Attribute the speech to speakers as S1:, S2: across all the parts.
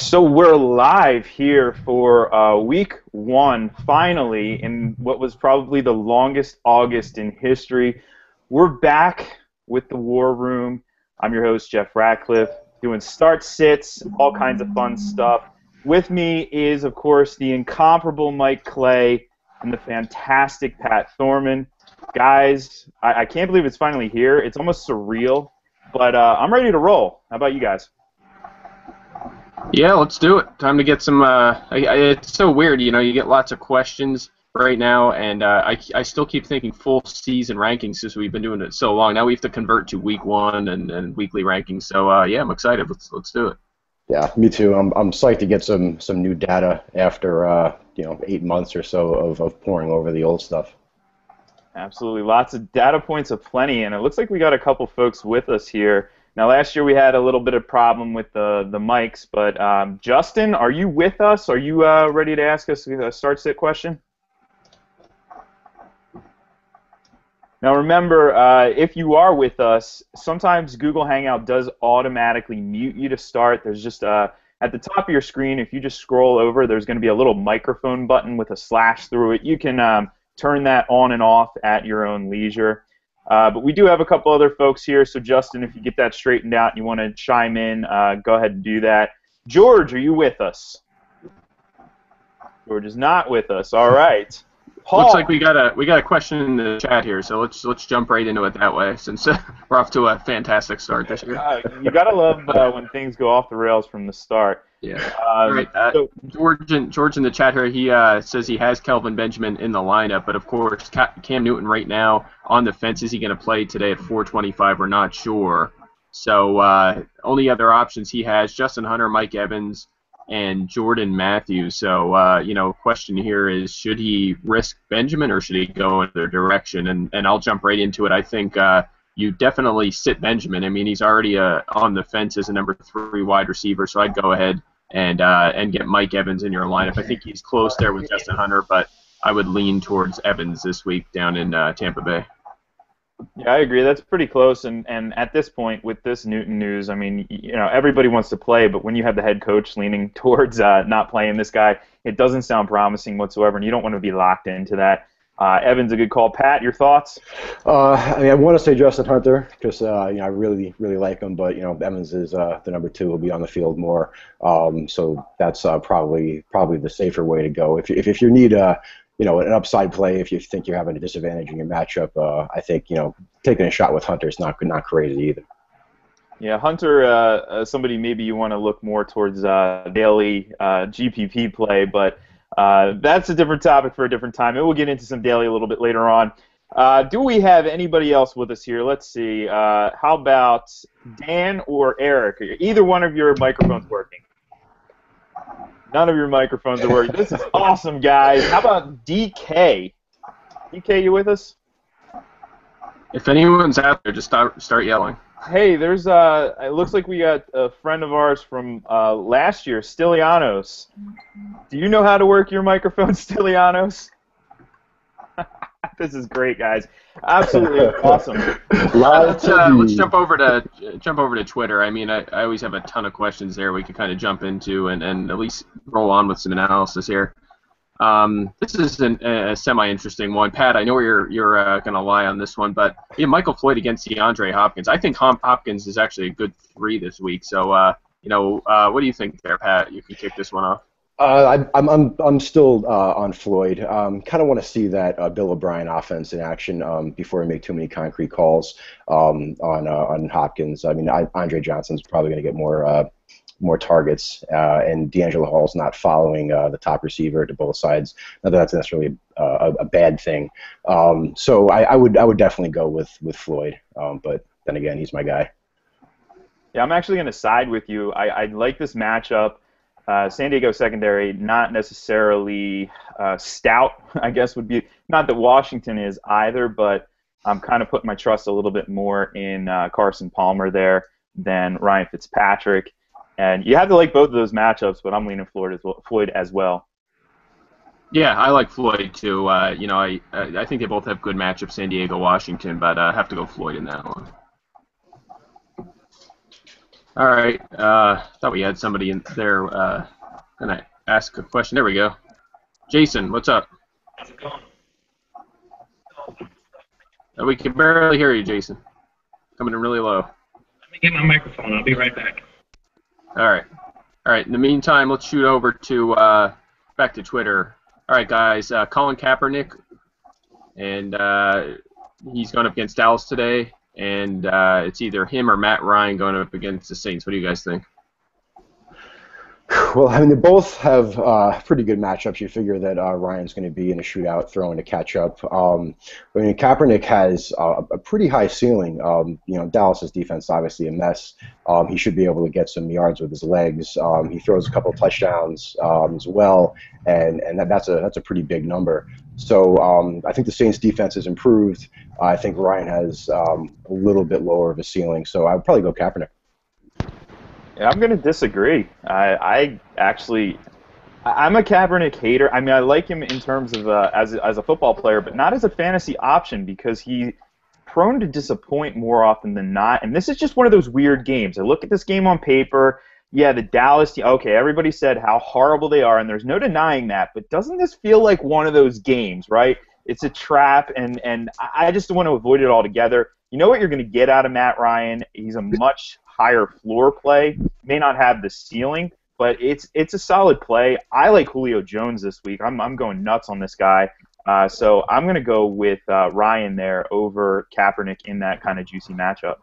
S1: So we're live here for week one, finally, in what was probably the longest August in history. We're back with the War Room. I'm your host, Jeff Ratcliffe, doing start sits, all kinds of fun stuff. With me is, of course, the incomparable Mike Clay and the fantastic Pat Thorman. Guys, I can't believe it's finally here. It's almost surreal, but I'm ready to roll. How about you guys?
S2: Yeah, let's do it. Time to get some. It's so weird, you get lots of questions right now, and I still keep thinking full season rankings since we've been doing it so long. Now we have to convert to week one and weekly rankings. So yeah, I'm excited. Let's do it.
S3: Yeah, me too. I'm psyched to get some new data after 8 months or so of poring over the old stuff.
S1: Absolutely, lots of data points aplenty, and it looks like we got a couple folks with us here. Now, last year we had a little bit of problem with the mics, but Justin, are you with us? Are you ready to ask us a start-sit question? Now, remember, if you are with us, sometimes Google Hangout does automatically mute you to start. There's just, at the top of your screen, if you just scroll over, there's going to be a little microphone button with a slash through it. You can turn that on and off at your own leisure. But we do have a couple other folks here, so Justin, if you get that straightened out and you want to chime in, go ahead and do that. George, are you with us? George is not with us. All right. Paul.
S2: Looks like we got a question in the chat here, so let's jump right into it that way, since we're off to a fantastic start this year.
S1: You gotta love when things go off the rails from the start.
S2: Yeah. All right. George in the chat here, he says he has Kelvin Benjamin in the lineup, but of course Cam Newton right now on the fence. Is he going to play today at 4:25? We're not sure. So only other options he has: Justin Hunter, Mike Evans, and Jordan Matthews. So question here is, should he risk Benjamin or should he go in their direction? And I'll jump right into it. I think you definitely sit Benjamin. I mean, he's already on the fence as a number 3 wide receiver, so I'd go ahead and get Mike Evans in your lineup. I think he's close there with Justin Hunter, but I would lean towards Evans this week down in Tampa Bay.
S1: Yeah, I agree. That's pretty close. And at this point, with this Newton news, I mean, everybody wants to play, but when you have the head coach leaning towards not playing this guy, it doesn't sound promising whatsoever, and you don't want to be locked into that. Evan's a good call. Pat, your thoughts?
S3: I want to say Justin Hunter because I really like him, but Evans is the number 2. Will be on the field more, so that's probably the safer way to go. If you need an upside play, if you think you're having a disadvantage in your matchup, I think taking a shot with Hunter is not crazy either.
S1: Yeah, Hunter, somebody maybe you want to look more towards daily GPP play, but that's a different topic for a different time, and we'll get into some daily a little bit later on. Do we have anybody else with us here? Let's see. How about Dan or Eric? Either one of your microphones working? None of your microphones are working. This is awesome, guys. How about DK? DK, you with us?
S2: If anyone's out there, just start yelling.
S1: Hey, there's it looks like we got a friend of ours from last year, Stylianos. Do you know how to work your microphone, Stylianos? This is great, guys. Absolutely awesome.
S2: Let's jump over to Twitter. I mean, I always have a ton of questions there we can kind of jump into and at least roll on with some analysis here. This is a semi-interesting one. Pat, I know you're going to lie on this one, but Michael Floyd against DeAndre Hopkins. I think Hopkins is actually a good 3 this week. So, what do you think there, Pat? You can kick this one off.
S3: I'm still on Floyd. Kind of want to see that Bill O'Brien offense in action before we make too many concrete calls on Hopkins. I mean, Andre Johnson's probably going to get more targets, and D'Angelo Hall's not following the top receiver to both sides. Not that that's necessarily a bad thing. So I would definitely go with Floyd, but then again, he's my guy.
S1: Yeah, I'm actually going to side with you. I like this matchup. San Diego secondary, not necessarily stout, I guess would be. Not that Washington is either, but I'm kind of putting my trust a little bit more in Carson Palmer there than Ryan Fitzpatrick. And you have to like both of those matchups, but I'm leaning Floyd as well.
S2: Yeah, I like Floyd too. I think they both have good matchups, San Diego, Washington, but I have to go Floyd in that one. All right. Thought we had somebody in there gonna ask a question. There we go. Jason, what's up? We can barely hear you, Jason. Coming in really low.
S4: Let me get my microphone. I'll be right back.
S2: All right. All right. In the meantime, let's shoot over to back to Twitter. All right, guys. Colin Kaepernick, and he's going up against Dallas today, and it's either him or Matt Ryan going up against the Saints. What do you guys think?
S3: Well, I mean, they both have pretty good matchups. You figure that Ryan's going to be in a shootout, throwing to catch up. I mean, Kaepernick has a pretty high ceiling. You know, Dallas's defense is obviously a mess. He should be able to get some yards with his legs. He throws a couple of touchdowns as well, and that's a pretty big number. So I think the Saints' defense has improved. I think Ryan has a little bit lower of a ceiling, so I would probably go Kaepernick.
S1: Yeah, I'm going to disagree. I'm a Kaepernick hater. I mean, I like him in terms of as a football player, but not as a fantasy option because he's prone to disappoint more often than not. And this is just one of those weird games. I look at this game on paper. Yeah, the Dallas team. Okay, everybody said how horrible they are, and there's no denying that. But doesn't this feel like one of those games, right? It's a trap, and I just want to avoid it altogether. You know what you're going to get out of Matt Ryan? He's a much higher floor play. May not have the ceiling, but it's a solid play. I like Julio Jones this week. I'm going nuts on this guy. So I'm going to go with Ryan there over Kaepernick in that kind of juicy matchup.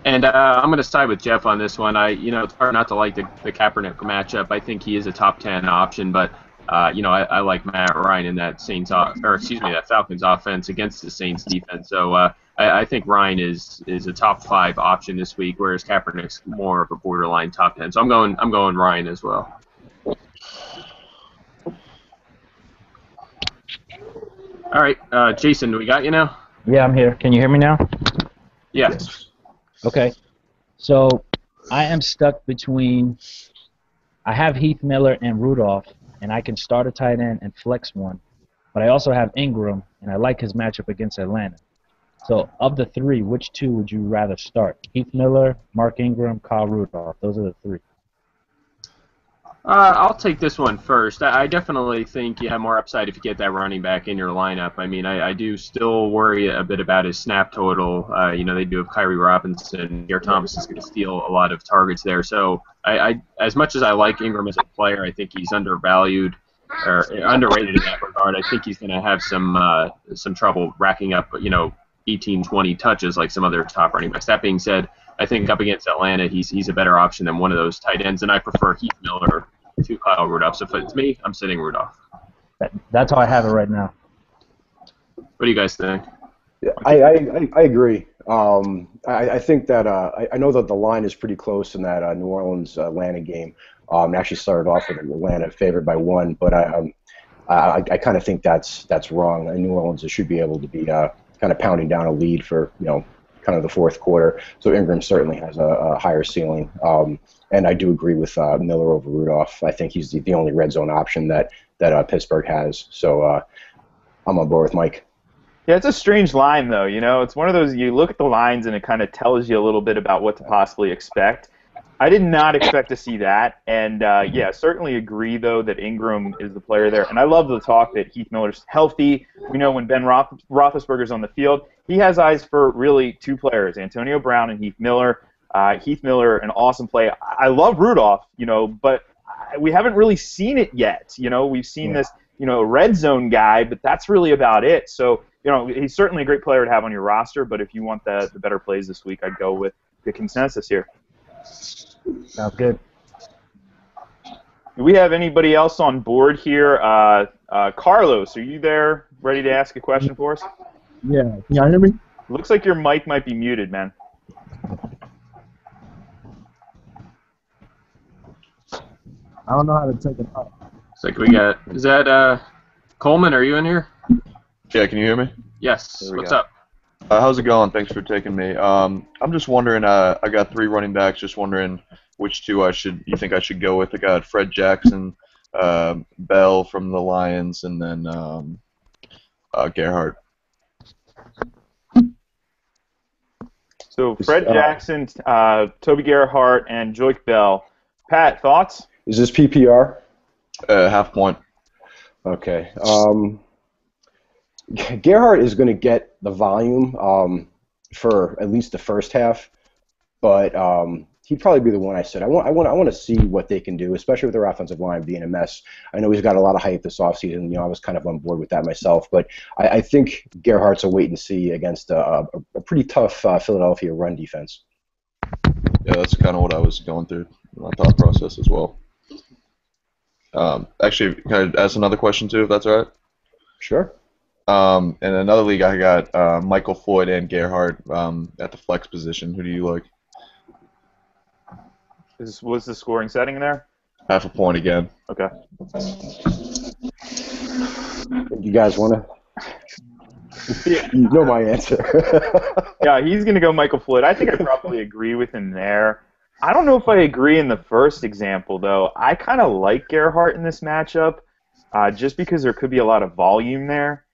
S2: And I'm going to side with Jeff on this one. It's hard not to like the Kaepernick matchup. I think he is a top 10 option, but I like Matt Ryan in that that Falcons offense against the Saints defense. So I think Ryan is a top 5 option this week, whereas Kaepernick's more of a borderline top 10. So I'm going Ryan as well. All right, Jason, do we got you now?
S4: Yeah, I'm here. Can you hear me now?
S2: Yes.
S4: Okay. So I am stuck between. I have Heath Miller and Rudolph, and I can start a tight end and flex one. But I also have Ingram, and I like his matchup against Atlanta. So of the 3, which 2 would you rather start? Heath Miller, Mark Ingram, Kyle Rudolph. Those are the 3.
S2: I'll take this one first. I definitely think you have more upside if you get that running back in your lineup. I mean, I do still worry a bit about his snap total. They do have Kyrie Robinson. Garrett Thomas is going to steal a lot of targets there. So I as much as I like Ingram as a player, I think he's undervalued or underrated in that regard. I think he's going to have some trouble racking up, 18, 20 touches like some other top running backs. That being said, I think up against Atlanta, he's a better option than one of those tight ends, and I prefer Heath Miller to Kyle Rudolph. So if it's me, I'm sitting Rudolph.
S4: That's how I have it right now.
S2: What do you guys think?
S3: Yeah, I agree. I think that I know that the line is pretty close in that New Orleans Atlanta game. Actually started off with Atlanta favored by 1, but I kind of think that's wrong. New Orleans should be able to be kind of pounding down a lead for kind of the fourth quarter. So Ingram certainly has a higher ceiling. And I do agree with Miller over Rudolph. I think he's the only red zone option that Pittsburgh has. So I'm on board with Mike.
S1: Yeah, it's a strange line, though. It's one of those, you look at the lines and it kind of tells you a little bit about what to possibly expect. I did not expect to see that. And, certainly agree, though, that Ingram is the player there. And I love the talk that Heath Miller's healthy. We know when Ben Roethlisberger's on the field, he has eyes for really 2 players, Antonio Brown and Heath Miller. Heath Miller, an awesome play. I love Rudolph, but we haven't really seen it yet. We've seen this, red zone guy, but that's really about it. So, he's certainly a great player to have on your roster, but if you want the better plays this week, I'd go with the consensus here.
S4: Sounds good.
S1: Do we have anybody else on board here? Carlos, are you there ready to ask a question for us?
S5: Yeah, can y'all hear me?
S1: Looks like your mic might be muted, man.
S5: I don't know how to take it off.
S2: It's like is that Coleman, are you in here?
S6: Yeah, can you hear me?
S2: Yes. What's up?
S6: How's it going? Thanks for taking me. I'm just wondering, I got 3 running backs, just wondering which 2 you think I should go with. I got Fred Jackson, Bell from the Lions, and then Gerhardt.
S1: So Fred Jackson, Toby Gerhart, and Joik Bell. Pat, thoughts?
S3: Is this PPR?
S6: Half point.
S3: Okay. Gerhart is going to get the volume for at least the first half, but he'd probably be the one I said. I want to see what they can do, especially with their offensive line being a mess. I know he's got a lot of hype this offseason. I was kind of on board with that myself, but I think Gerhart's a wait and see against a pretty tough Philadelphia run defense.
S6: Yeah, that's kind of what I was going through my thought process as well. Actually, can I ask another question too, if that's all right?
S3: Sure.
S6: In another league, I got Michael Floyd and Gerhardt at the flex position. Who do you like?
S1: What's the scoring setting there?
S6: Half a point again.
S1: Okay.
S3: You guys want to? You know my answer.
S1: Yeah, he's going to go Michael Floyd. I think I probably agree with him there. I don't know if I agree in the first example, though. I kind of like Gerhardt in this matchup just because there could be a lot of volume there.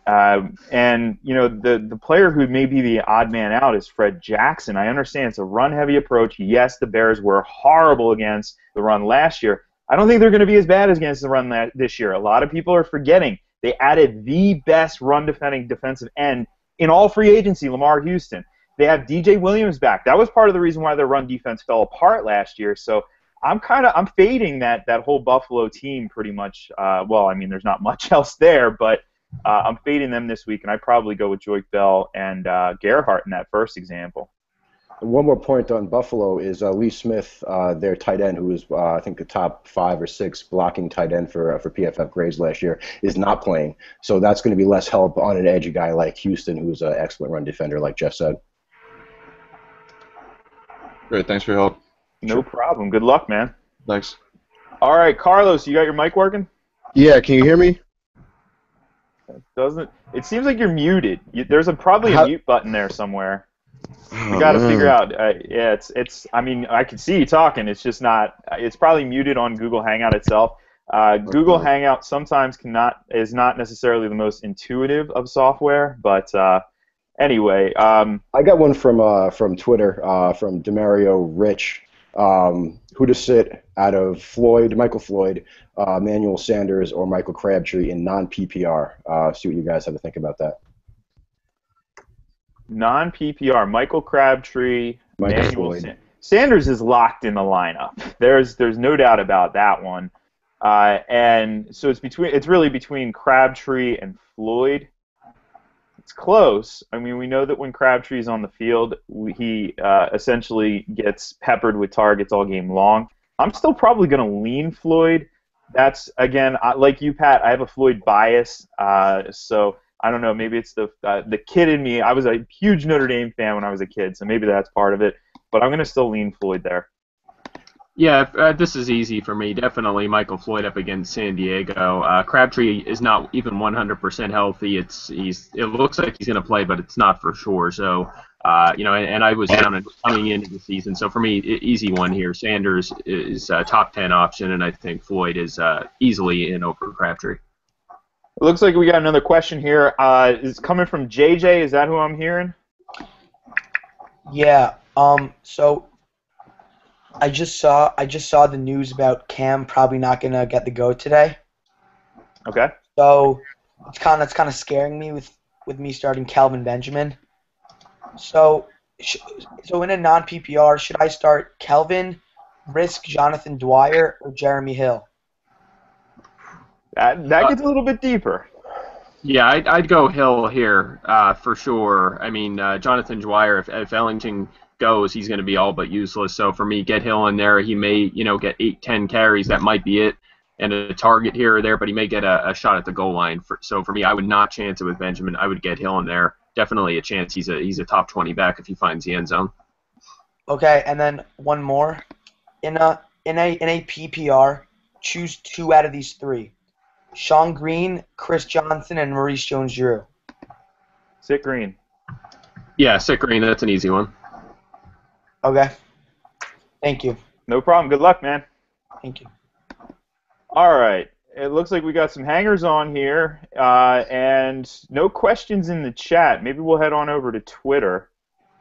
S1: And, you know, the player who may be the odd man out is Fred Jackson. I understand it's a run-heavy approach. Yes, the Bears were horrible against the run last year. I don't think they're going to be as bad against the run this year. A lot of people are forgetting they added the best run-defending defensive end in all free agency, Lamar Houston. They have DJ Williams back. That was part of the reason why their run defense fell apart last year. So I'm fading that whole Buffalo team pretty much. Well, I mean, there's not much else there, but I'm fading them this week, and I'd probably go with Joik Bell and Gerhardt in that first example.
S3: One more point on Buffalo is Lee Smith, their tight end, who was I think the top 5 or 6 blocking tight end for PFF grades last year, is not playing. So that's going to be less help on an edge guy like Houston, who's an excellent run defender, like Jeff said.
S6: Great, thanks for your help.
S1: No problem. Good luck, man.
S6: Thanks.
S1: All right, Carlos, you got your mic working?
S5: Yeah, can you hear me?
S1: Doesn't it seems like you're muted? There's probably a mute button there somewhere. You got to figure out. Yeah, it's. I mean, I can see you talking. It's just not. It's probably muted on Google Hangout itself. Google Hangout sometimes is not necessarily the most intuitive of software, but anyway.
S3: I got one from Twitter from Demario Rich. Who to sit out of Michael Floyd, Manuel Sanders, or Michael Crabtree in non-PPR? See what you guys have to think about that.
S1: Non-PPR, Michael Crabtree,
S3: Michael
S1: Sanders is locked in the lineup. There's no doubt about that one. And so it's really between Crabtree and Floyd. It's close. I mean, we know that when Crabtree's on the field, he essentially gets peppered with targets all game long. I'm still probably going to lean Floyd. That's, again, like you, Pat, I have a Floyd bias. So I don't know. Maybe it's the kid in me. I was a huge Notre Dame fan when I was a kid, so maybe that's part of it. But I'm going to still lean Floyd there.
S2: Yeah, this is easy for me. Definitely Michael Floyd up against San Diego. Crabtree is not even 100% healthy. It looks like he's going to play, but it's not for sure. So, and I was down coming into the season. So for me, easy one here. Sanders is a top 10 option, and I think Floyd is easily in over Crabtree.
S1: It looks like we got another question here. It's coming from JJ. Is that who I'm hearing?
S7: Yeah. So I just saw the news about Cam probably not gonna get the go today.
S1: Okay.
S7: So it's kind of scaring me with me starting Kelvin Benjamin. So in a non-PPR, should I start Kelvin, risk Jonathan Dwyer, or Jeremy Hill?
S1: That gets a little bit deeper.
S2: Yeah, I'd go Hill here for sure. I mean, Jonathan Dwyer, if Ellington goes, he's going to be all but useless. So for me, get Hill in there. He may, get 8-10 carries. That might be it, and a target here or there, but he may get a shot at the goal line. So for me, I would not chance it with Benjamin. I would get Hill in there. Definitely a chance. He's a top 20 back if he finds the end zone.
S7: Okay, and then one more. In a PPR, choose 2 out of these 3. Sean Green, Chris Johnson, and Maurice Jones-Drew.
S1: Sit Green.
S2: Yeah, sit Green. That's an easy one.
S7: Okay. Thank you.
S1: No problem. Good luck, man.
S7: Thank you.
S1: All right. It looks like we got some hangers on here, and no questions in the chat. Maybe we'll head on over to Twitter.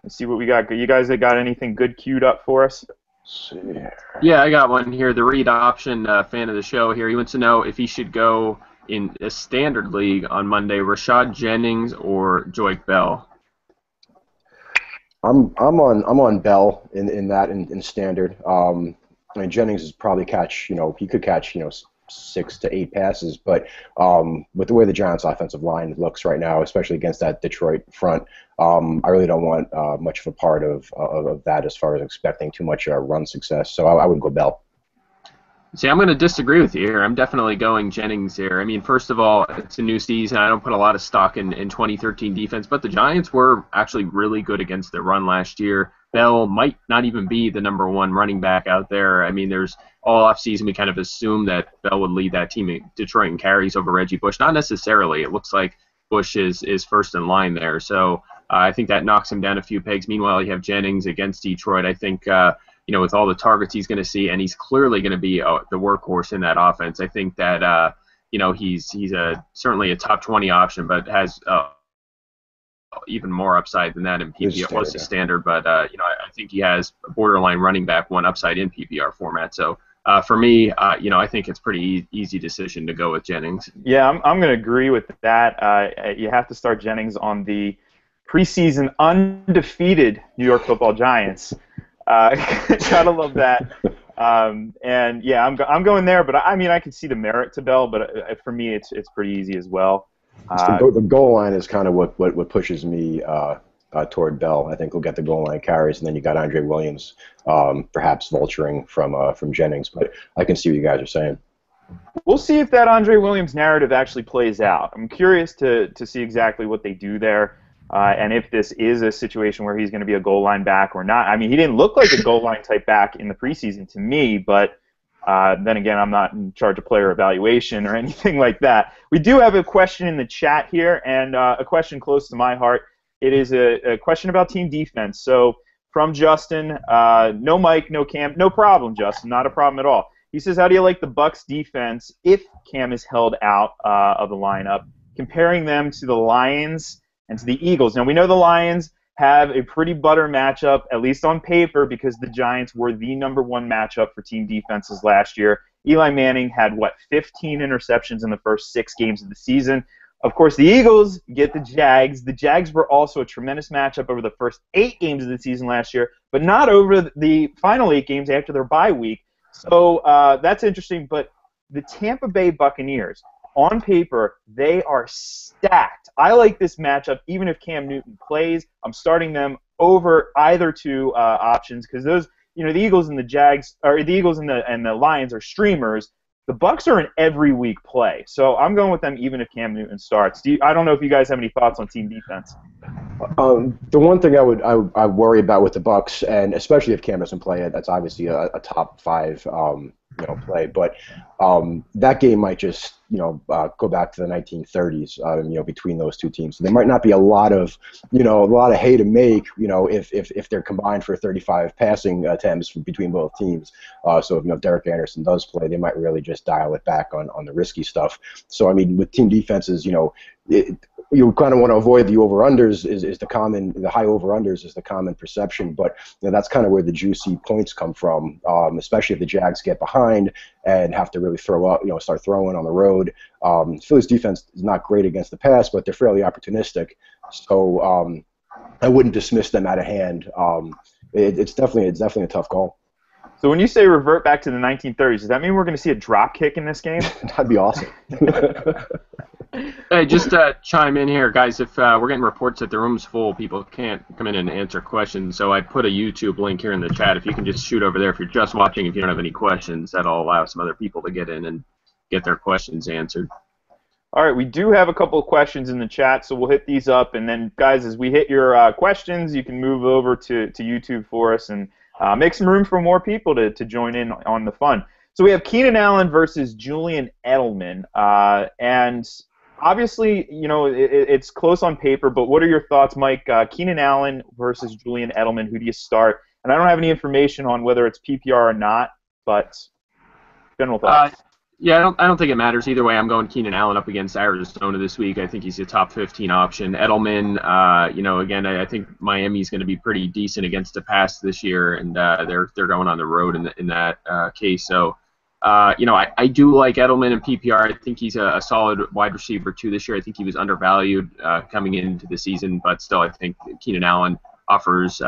S1: Let's see what we got. You guys got anything good queued up for us?
S3: Let's see here.
S2: Yeah, I got one here. The Reed Option fan of the show here. He wants to know if he should go in a standard league on Monday, Rashad Jennings or Joique Bell.
S3: I'm on Bell in standard. I mean, Jennings is probably he could catch 6 to 8 passes, but with the way the Giants' offensive line looks right now, especially against that Detroit front, I really don't want much of a part of that as far as expecting too much run success. So I would go Bell.
S2: See, I'm going to disagree with you here. I'm definitely going Jennings here. I mean, first of all, it's a new season. I don't put a lot of stock in 2013 defense, but the Giants were actually really good against the run last year. Bell might not even be the #1 running back out there. I mean, there's all offseason we kind of assumed that Bell would lead that team in Detroit in carries over Reggie Bush. Not necessarily. It looks like Bush is first in line there. So I think that knocks him down a few pegs. Meanwhile, you have Jennings against Detroit. I think with all the targets he's going to see, and he's clearly going to be the workhorse in that offense. I think that he's certainly a top 20 option, but has even more upside than that in PPR. Well, it's a standard, but I think he has a borderline running back one upside in PPR format. So for me, I think it's pretty easy decision to go with Jennings.
S1: Yeah, I'm going to agree with that. You have to start Jennings on the preseason undefeated New York Football Giants. Gotta love that. And yeah, I'm going there, but I mean I can see the merit to Bell, but for me it's pretty easy as well.
S3: The goal line is kind of what pushes me toward Bell. I think we'll get the goal line carries, and then you got Andre Williams, perhaps vulturing from Jennings. But I can see what you guys are saying.
S1: We'll see if that Andre Williams narrative actually plays out. I'm curious to see exactly what they do there. And if this is a situation where he's going to be a goal line back or not. I mean, he didn't look like a goal line type back in the preseason to me, but then again, I'm not in charge of player evaluation or anything like that. We do have a question in the chat here, and a question close to my heart. It is a question about team defense. So from Justin, no Mike, no Cam, no problem, Justin, not a problem at all. He says, how do you like the Bucs defense if Cam is held out of the lineup, comparing them to the Lions and to the Eagles? Now, we know the Lions have a pretty butter matchup, at least on paper, because the Giants were the #1 matchup for team defenses last year. Eli Manning had, 15 interceptions in the first 6 games of the season. Of course, the Eagles get the Jags. The Jags were also a tremendous matchup over the first 8 games of the season last year, but not over the final 8 games after their bye week. So that's interesting, but the Tampa Bay Buccaneers, on paper, they are stacked. I like this matchup even if Cam Newton plays. I'm starting them over either two options because those, the Eagles and the Jags, or the Eagles and the Lions are streamers. The Bucs are an every week play, so I'm going with them even if Cam Newton starts. I don't know if you guys have any thoughts on team defense.
S3: The one thing I worry about with the Bucs, and especially if Cam doesn't play it, that's obviously a top 5 play. But that game might just go back to the 1930s. Between those two teams, so there might not be a lot of hay to make. If they're combined for 35 passing attempts between both teams. So if Derek Anderson does play, they might really just dial it back on the risky stuff. So I mean, with team defenses, you kind of want to avoid the over-unders the high over-unders is the common perception, but that's kind of where the juicy points come from, especially if the Jags get behind and have to really throw up, start throwing on the road. Philly's defense is not great against the pass, but they're fairly opportunistic, so I wouldn't dismiss them out of hand. It's definitely a tough call.
S1: So when you say revert back to the 1930s, does that mean we're going to see a drop kick in this game?
S3: That'd be awesome.
S2: Hey, just chime in here, guys. If we're getting reports that the room's full, people can't come in and answer questions. So I put a YouTube link here in the chat. If you can just shoot over there if you're just watching, if you don't have any questions, that'll allow some other people to get in and get their questions answered.
S1: All right, we do have a couple of questions in the chat, so we'll hit these up. And then, guys, as we hit your questions, you can move over to YouTube for us and make some room for more people to join in on the fun. So we have Keenan Allen versus Julian Edelman. And obviously, it's close on paper, but what are your thoughts, Mike? Keenan Allen versus Julian Edelman, who do you start? And I don't have any information on whether it's PPR or not, but general thoughts.
S2: Yeah, I don't think it matters either way. I'm going Keenan Allen up against Arizona this week. I think he's a top 15 option. Edelman, again, I think Miami's going to be pretty decent against the pass this year, and they're going on the road in that case. So, I do like Edelman in PPR. I think he's a solid wide receiver too this year. I think he was undervalued coming into the season, but still, I think Keenan Allen offers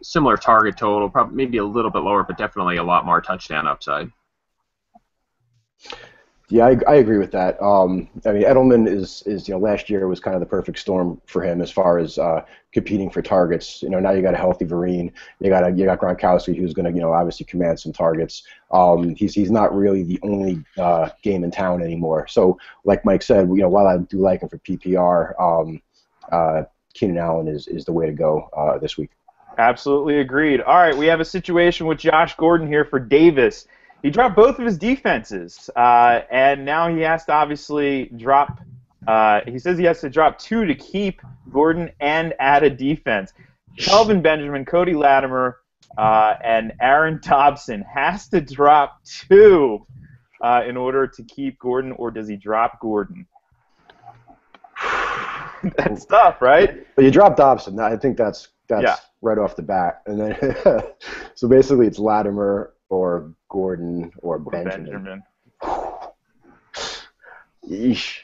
S2: similar target total, probably maybe a little bit lower, but definitely a lot more touchdown upside.
S3: Yeah, I agree with that. I mean, Edelman is last year was kind of the perfect storm for him as far as competing for targets. Now you got a healthy Vereen, you got Gronkowski who's going to obviously command some targets. He's not really the only game in town anymore. So like Mike said, while I do like him for PPR, Keenan Allen is the way to go this week.
S1: Absolutely agreed. All right, we have a situation with Josh Gordon here for Davis. He dropped both of his defenses, and now he has to obviously drop. He says he has to drop 2 to keep Gordon and add a defense. Kelvin Benjamin, Cody Latimer, and Aaron Dobson has to drop 2 in order to keep Gordon, or does he drop Gordon? That's tough, right?
S3: But you drop Dobson. I think that's right off the bat, and then so basically it's Latimer or Gordon or Benjamin. Yeesh.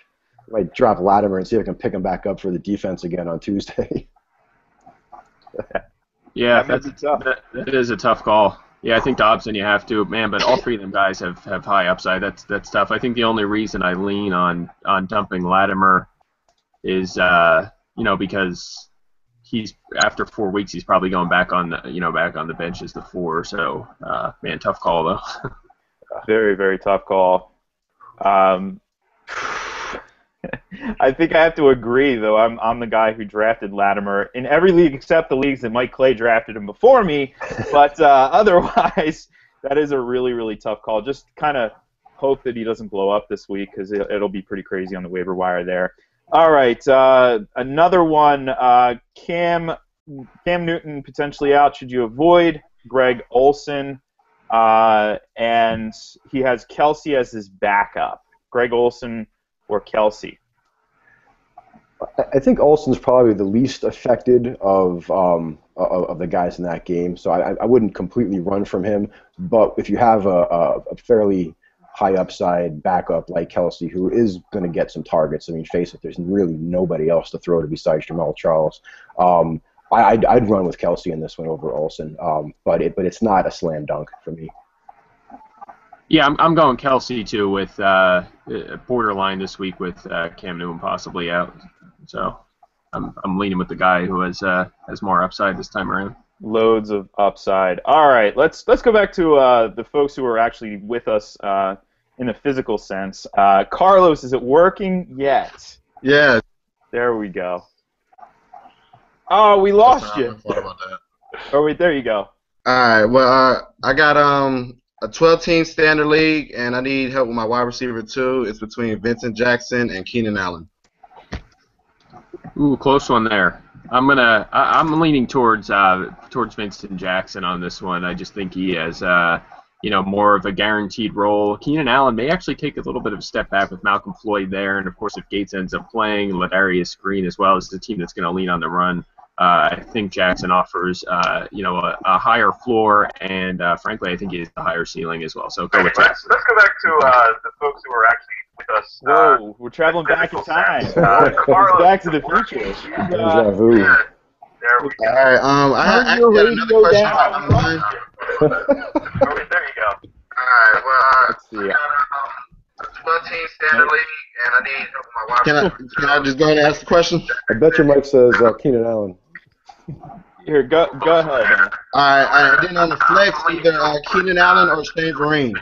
S3: Might drop Latimer and see if I can pick him back up for the defense again on Tuesday.
S2: Yeah, that is a tough call. Yeah, I think Dobson you have to, man, but all three of them guys have high upside. That's tough. I think the only reason I lean on dumping Latimer is because he's after 4 weeks he's probably going back on the bench as the 4. So man, tough call though.
S1: Very, very tough call. I think I have to agree though. I'm the guy who drafted Latimer in every league except the leagues that Mike Clay drafted him before me. But otherwise, that is a really, really tough call. Just kind of hope that he doesn't blow up this week because it'll be pretty crazy on the waiver wire there. All right, another one. Cam Newton potentially out. Should you avoid Greg Olsen? And he has Kelsey as his backup. Greg Olsen or Kelsey?
S3: I think Olsen's probably the least affected of the guys in that game, so I wouldn't completely run from him. But if you have a fairly high upside backup like Kelsey, who is going to get some targets. I mean, face it, there's really nobody else to throw to besides Jamal Charles. I'd run with Kelsey in this one over Olsen, but it's not a slam dunk for me.
S2: Yeah, I'm going Kelsey too with borderline this week with Cam Newton possibly out. So I'm leaning with the guy who has more upside this time around.
S1: Loads of upside. All right, let's go back to the folks who are actually with us in a physical sense. Carlos, is it working yet?
S8: Yeah.
S1: There we go. Oh, we lost you.
S8: Sorry about that.
S1: Oh, wait, there you go.
S8: All right. Well, I got a 12-team standard league, and I need help with my wide receiver too. It's between Vincent Jackson and Keenan Allen.
S2: Ooh, close one there. I'm leaning towards Vincent Jackson on this one. I just think he has more of a guaranteed role. Keenan Allen may actually take a little bit of a step back with Malcolm Floyd there, and of course if Gates ends up playing, Ladarius Green as well is a team that's going to lean on the run. I think Jackson offers a higher floor, and frankly I think he has a higher ceiling as well. So go with Jackson.
S1: Let's go back to the folks who are actually with us. Whoa, we're traveling back in time. Back to the future.
S3: Deja vu.
S1: There we go.
S8: All right. I actually got another question on my mind.
S1: There you go.
S8: All right. Well,
S1: Let's see.
S8: a 12-team standard league, and I need help with my wide receiver. Can I just go ahead and ask the question?
S3: I bet your Mike says Keenan Allen.
S1: Here, go ahead.
S8: All right. Then on the flex, either Keenan Allen or Shane Vereen.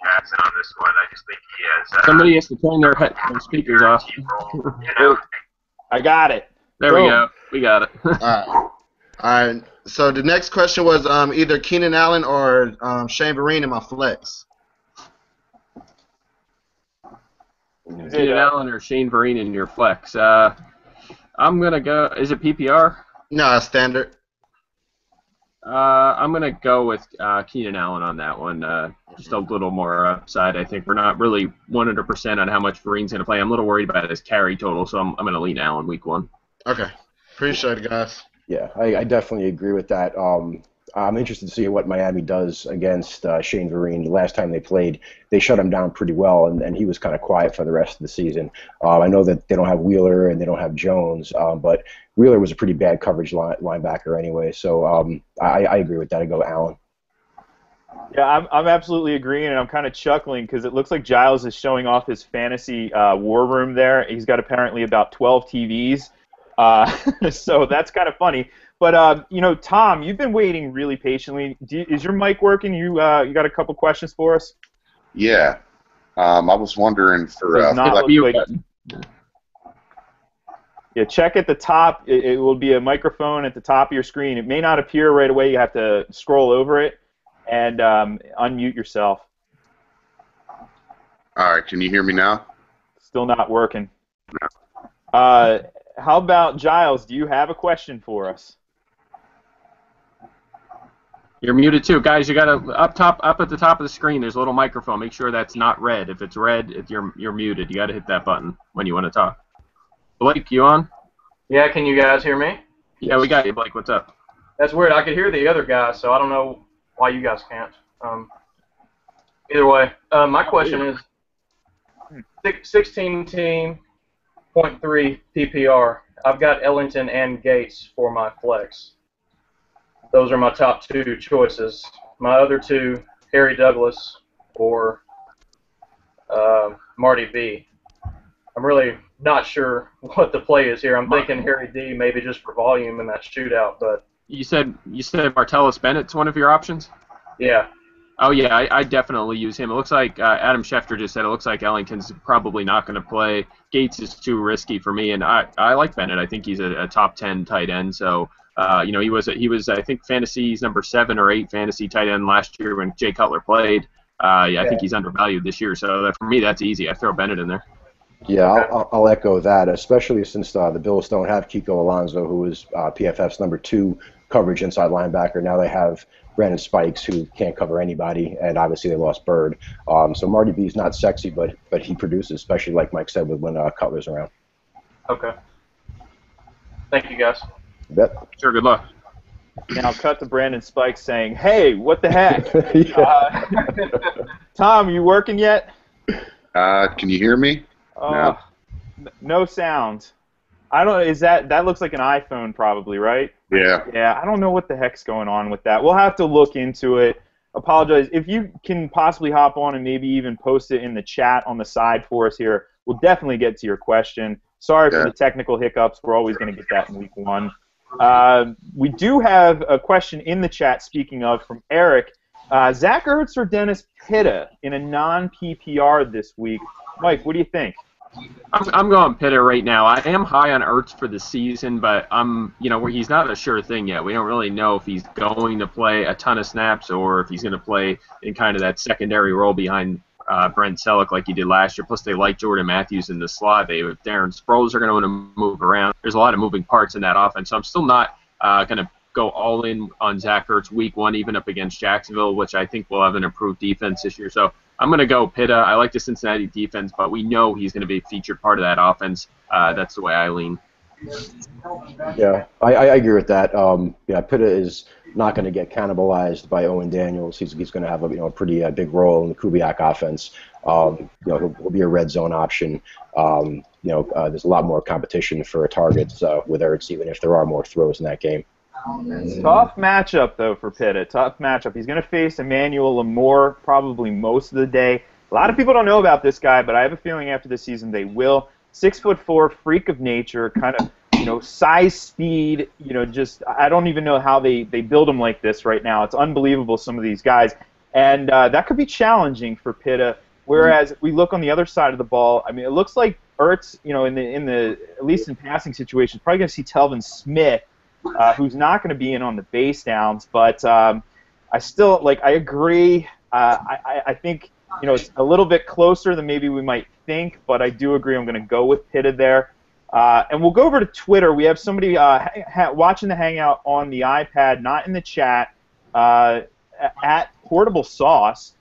S1: Jackson on this one. I just think he has.
S2: Somebody has to turn their speakers off.
S1: I got it.
S2: There we go. We got it.
S8: All right. So the next question was either Keenan Allen or Shane Vereen in my flex.
S2: Keenan Allen or Shane Vereen in your flex. I'm gonna go. Is it PPR?
S8: No, standard.
S2: I'm gonna go with Keenan Allen on that one. just a little more upside. I think we're not really 100% on how much Vereen's going to play. I'm a little worried about his carry total, so I'm going to lean Allen week 1.
S8: Okay. Appreciate it, guys.
S3: Yeah, I definitely agree with that. I'm interested to see what Miami does against Shane Vereen. The last time they played, they shut him down pretty well, and he was kind of quiet for the rest of the season. I know that they don't have Wheeler and they don't have Jones, but Wheeler was a pretty bad coverage linebacker anyway, so I agree with that. I go Allen.
S1: Yeah, I'm absolutely agreeing, and I'm kind of chuckling because it looks like Giles is showing off his fantasy war room there. He's got apparently about 12 TVs, so that's kind of funny. But, Tom, you've been waiting really patiently. Is your mic working? You got a couple questions for us?
S9: Yeah. I was wondering for...
S1: Yeah, check at the top. It will be a microphone at the top of your screen. It may not appear right away. You have to scroll over it and unmute yourself.
S9: All right, can you hear me now?
S1: Still not working.
S9: No.
S1: How about Giles? Do you have a question for us?
S2: You're muted too, guys. You got to up at the top of the screen. There's a little microphone. Make sure that's not red. If it's red, you're muted. You got to hit that button when you want to talk. Blake, you on?
S10: Yeah, can you guys hear me?
S2: Yeah, we got you, Blake. What's up?
S10: That's weird. I could hear the other guys, so I don't know why you guys can't. Either way, my question is 16 team, 0.3 PPR. I've got Ellington and Gates for my flex. Those are my top 2 choices. My other 2, Harry Douglas or Marty B. I'm really not sure what the play is here. I'm thinking Harry D maybe just for volume in that shootout, but
S2: you said Martellus Bennett's one of your options?
S10: Yeah.
S2: Oh yeah, I definitely use him. It looks like Adam Schefter just said it looks like Ellington's probably not going to play. Gates is too risky for me, and I like Bennett. I think he's a top 10 tight end. So he was I think fantasy's number 7 or 8 fantasy tight end last year when Jay Cutler played. I think he's undervalued this year. So for me, that's easy. I throw Bennett in there.
S3: Yeah, I'll echo that, especially since the Bills don't have Kiko Alonso, who is PFF's number 2 coverage inside linebacker. Now they have Brandon Spikes, who can't cover anybody, and obviously they lost Bird. So Marty B is not sexy, but he produces, especially like Mike said, when Cutler's around.
S10: Okay. Thank you, guys.
S3: You bet.
S2: Sure, good luck.
S1: Now cut to Brandon Spikes saying, "Hey, what the heck?" Tom, you working yet?
S9: Can you hear me?
S1: No. No sound. I don't. Is that looks like an iPhone probably, right?
S9: Yeah.
S1: Yeah. I don't know what the heck's going on with that. We'll have to look into it. Apologize if you can possibly hop on and maybe even post it in the chat on the side for us here. We'll definitely get to your question. Sorry for the technical hiccups. We're always going to get that in week 1. We do have a question in the chat. Speaking of, from Eric, Zach Ertz or Dennis Pitta in a non-PPR this week. Mike, what do you think?
S2: I'm going Pitta right now. I am high on Ertz for the season, but he's not a sure thing yet. We don't really know if he's going to play a ton of snaps or if he's going to play in kind of that secondary role behind Brent Selleck like he did last year. Plus, they like Jordan Matthews in the slot. Darren Sproles are going to want to move around. There's a lot of moving parts in that offense, so I'm still not going to go all in on Zach Ertz week 1, even up against Jacksonville, which I think will have an improved defense this year. So I'm going to go Pitta. I like the Cincinnati defense, but we know he's going to be a featured part of that offense. That's the way I lean.
S3: Yeah, I agree with that. Pitta is not going to get cannibalized by Owen Daniels. He's going to have a pretty big role in the Kubiak offense. He'll be a red zone option. There's a lot more competition for targets with Ertz, even if there are more throws in that game.
S1: Tough matchup, though, for Pitta. Tough matchup. He's going to face Emmanuel Lamore probably most of the day. A lot of people don't know about this guy, but I have a feeling after this season they will. 6'4", freak of nature, kind of, size, speed, I don't even know how they build him like this right now. It's unbelievable, some of these guys. And that could be challenging for Pitta. Whereas we look on the other side of the ball, I mean, it looks like Ertz, in the at least in passing situations, probably going to see Telvin Smith, who's not going to be in on the base downs. But I still, I agree. I think, it's a little bit closer than maybe we might think, but I do agree I'm going to go with Pitta there. And we'll go over to Twitter. We have somebody watching the Hangout on the iPad, not in the chat, at Portable Sauce.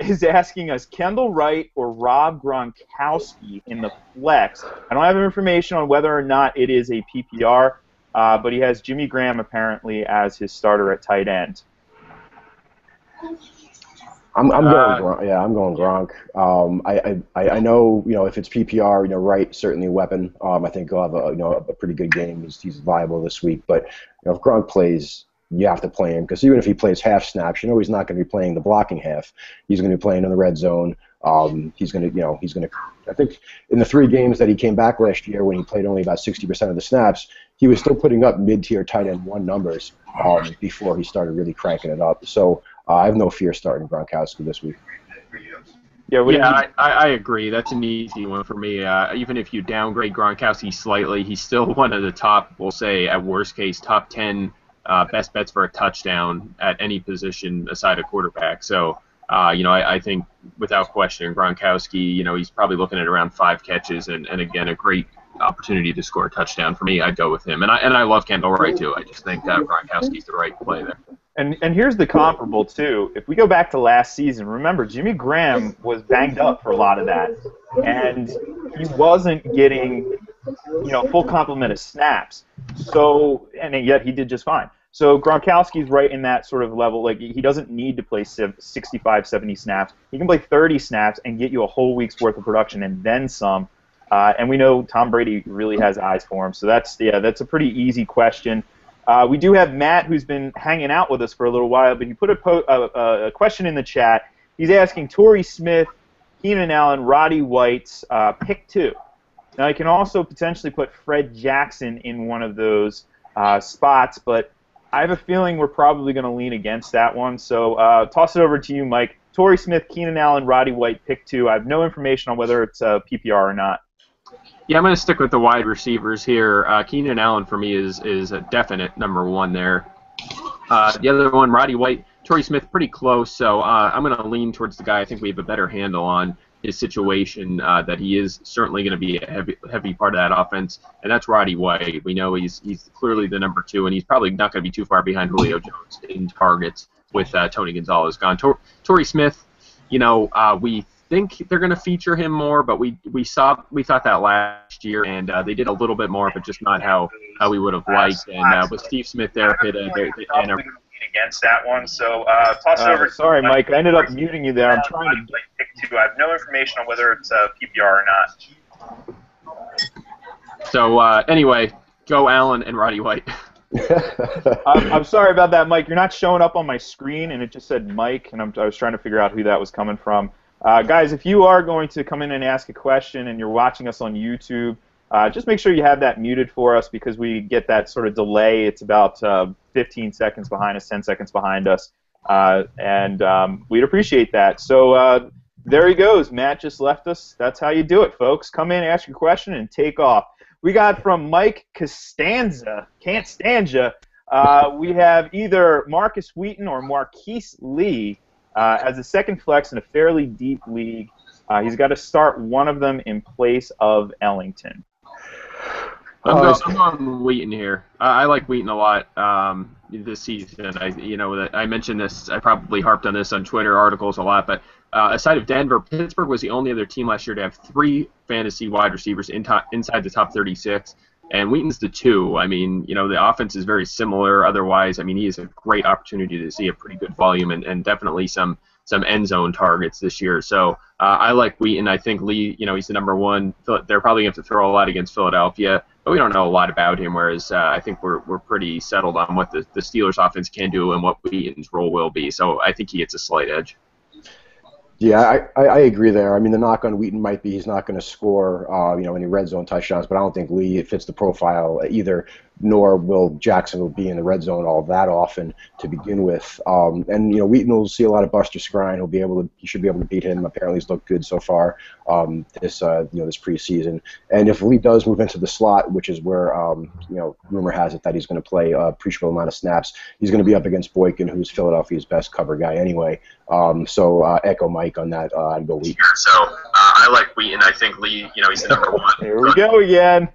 S1: is asking us Kendall Wright or Rob Gronkowski in the flex. I don't have information on whether or not it is a PPR, but he has Jimmy Graham apparently as his starter at tight end.
S3: I'm going Gronk. Yeah, I'm going Gronk. I know, if it's PPR, Wright certainly a weapon. I think he'll have a pretty good game. He's viable this week. But if Gronk plays, you have to play him, because even if he plays half snaps, he's not going to be playing the blocking half. He's going to be playing in the red zone. He's going to. I think in the 3 games that he came back last year, when he played only about 60% of the snaps, he was still putting up mid-tier tight end 1 numbers before he started really cranking it up. So I have no fear starting Gronkowski this week.
S2: Yeah, I agree. That's an easy one for me. Even if you downgrade Gronkowski slightly, he's still one of the top, we'll say, at worst case, top 10 best bets for a touchdown at any position aside a quarterback. So, I think without question, Gronkowski, he's probably looking at around 5 catches and again, a great opportunity to score a touchdown. For me, I'd go with him. And I love Kendall Wright, too. I just think Gronkowski's the right play there.
S1: And here's the comparable, too. If we go back to last season, remember, Jimmy Graham was banged up for a lot of that. And he wasn't getting, full complement of snaps. So, and yet he did just fine. So Gronkowski's right in that sort of level. Like, he doesn't need to play 65, 70 snaps. He can play 30 snaps and get you a whole week's worth of production and then some. And we know Tom Brady really has eyes for him. So that's a pretty easy question. We do have Matt, who's been hanging out with us for a little while, but he put a question in the chat. He's asking Torrey Smith, Keenan Allen, Roddy White's pick 2. Now, you can also potentially put Fred Jackson in one of those spots, but I have a feeling we're probably going to lean against that one. So toss it over to you, Mike. Torrey Smith, Keenan Allen, Roddy White, pick 2. I have no information on whether it's PPR or not.
S2: Yeah, I'm going to stick with the wide receivers here. Keenan Allen for me is a definite number 1 there. The other one, Roddy White, Torrey Smith, pretty close. So I'm going to lean towards the guy I think we have a better handle on his situation, that he is certainly going to be a heavy part of that offense, and that's Roddy White. We know he's clearly the number 2, and he's probably not going to be too far behind Julio Jones in targets with Tony Gonzalez gone. Torrey Smith, we think they're going to feature him more, but we thought that last year, and they did a little bit more, but just not how we would have liked. And with Steve Smith there,
S1: against that one, so toss it over. Sorry, Mike, I ended up muting you there. I'm trying to pick 2. I have no information on whether it's PPR or not.
S2: So anyway, go Allen and Roddy White.
S1: I'm sorry about that, Mike. You're not showing up on my screen, and it just said Mike, and I was trying to figure out who that was coming from. Guys, if you are going to come in and ask a question and you're watching us on YouTube, just make sure you have that muted for us, because we get that sort of delay. It's about 15 seconds behind us, 10 seconds behind us, and we'd appreciate that. So there he goes. Matt just left us. That's how you do it, folks. Come in, ask your question, and take off. We got from Mike Costanza, can't stand ya. We have either Marcus Wheaton or Marquise Lee as a second flex in a fairly deep league. He's got to start one of them in place of Ellington.
S2: I'm going Wheaton here. I like Wheaton a lot this season. I mentioned this. I probably harped on this on Twitter articles a lot, but aside of Denver, Pittsburgh was the only other team last year to have 3 fantasy wide receivers inside the top 36, and Wheaton's the 2. I mean, the offense is very similar. Otherwise, I mean, he has a great opportunity to see a pretty good volume and definitely some end zone targets this year. So I like Wheaton. I think Lee, he's the number 1. They're probably going to have to throw a lot against Philadelphia, but we don't know a lot about him, whereas I think we're pretty settled on what the Steelers offense can do and what Wheaton's role will be. So I think he gets a slight edge.
S3: Yeah, I agree there. I mean, the knock on Wheaton might be he's not going to score, any red zone touchdowns, but I don't think Lee fits the profile either, nor will Jacksonville be in the red zone all that often to begin with. And Wheaton will see a lot of Buster Skrine. He should be able to beat him. Apparently, he's looked good so far this preseason. And if Lee does move into the slot, which is where rumor has it that he's going to play a appreciable amount of snaps, he's going to be up against Boykin, who's Philadelphia's best cover guy anyway. So echo Mike on that. I'd go Wheaton.
S2: So I like Wheaton. I think Lee, he's the number 1.
S1: Here we go again.